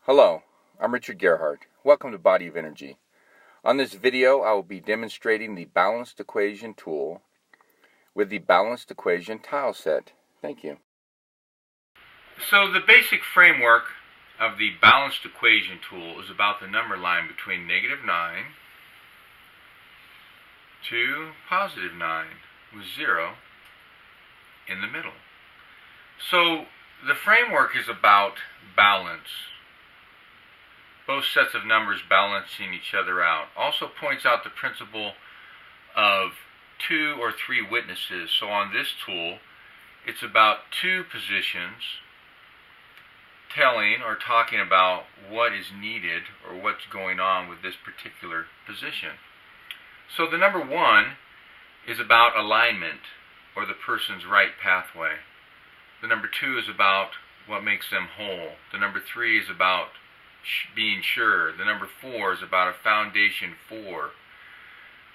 Hello, I'm Richard Gerhardt. Welcome to Body of Energy. On this video, I will be demonstrating the balanced equation tool with the balanced equation tile set. Thank you. So the basic framework of the balanced equation tool is about the number line between -9 to +9 with 0 in the middle. So the framework is about balance. Both sets of numbers balancing each other out. Also points out the principle of 2 or 3 witnesses. So on this tool, it's about 2 positions telling or talking about what is needed or what's going on with this particular position. So the number 1 is about alignment or the person's right pathway. The number 2 is about what makes them whole. The number 3 is about being sure. The number 4 is about a foundation for.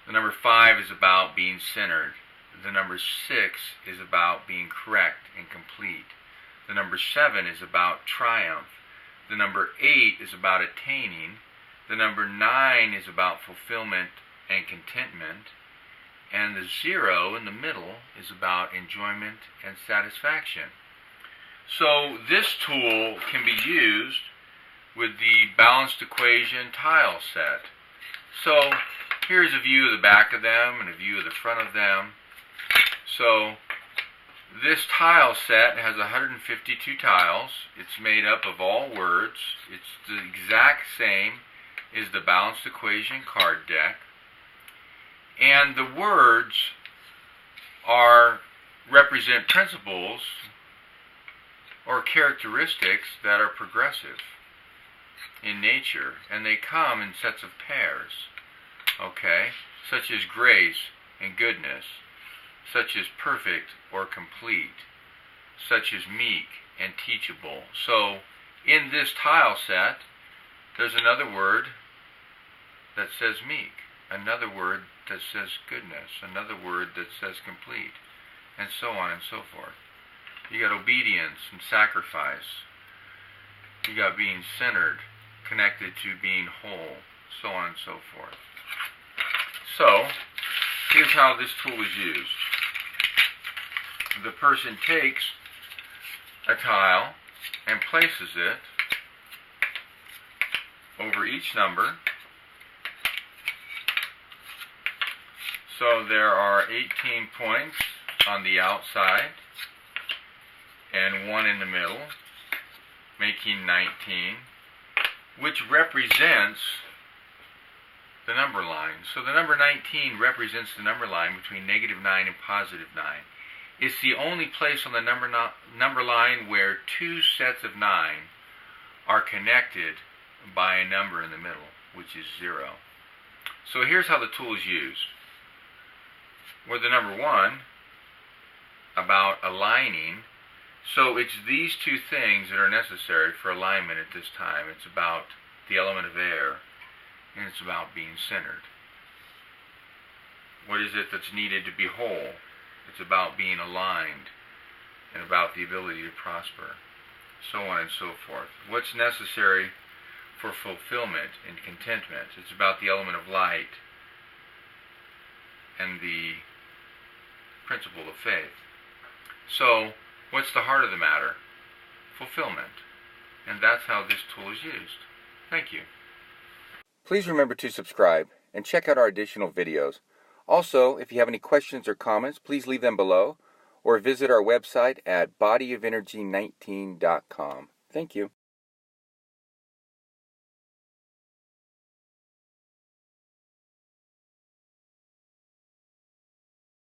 The number 5 is about being centered. The number 6 is about being correct and complete. The number 7 is about triumph. The number 8 is about attaining. The number 9 is about fulfillment and contentment. And the 0 in the middle is about enjoyment and satisfaction. So this tool can be used with the balanced equation tile set. So here's a view of the back of them and a view of the front of them. So this tile set has 152 tiles. It's made up of all words. It's the exact same as the balanced equation card deck. And the words represent principles or characteristics that are progressive in nature, and they come in sets of pairs, okay, such as grace and goodness, such as perfect or complete, such as meek and teachable. So in this tile set, there's another word that says meek, another word that says goodness, another word that says complete, and so on and so forth. You got obedience and sacrifice. You got being centered, connected to being whole, so on and so forth. So, here's how this tool is used. The person takes a tile and places it over each number. So there are 18 points on the outside and 1 in the middle, making 19. Which represents the number line. So the number 19 represents the number line between -9 and +9. It's the only place on the number line where 2 sets of 9 are connected by a number in the middle, which is 0. So here's how the tool is used. With the number 1, about aligning. So it's these 2 things that are necessary for alignment at this time. It's about the element of air, and it's about being centered. What is it that's needed to be whole? It's about being aligned and about the ability to prosper, so on and so forth. What's necessary for fulfillment and contentment? It's about the element of light and the principle of faith. So what's the heart of the matter? Fulfillment. And that's how this tool is used. Thank you. Please remember to subscribe and check out our additional videos. Also, if you have any questions or comments, please leave them below or visit our website at bodyofenergy19.com. Thank you.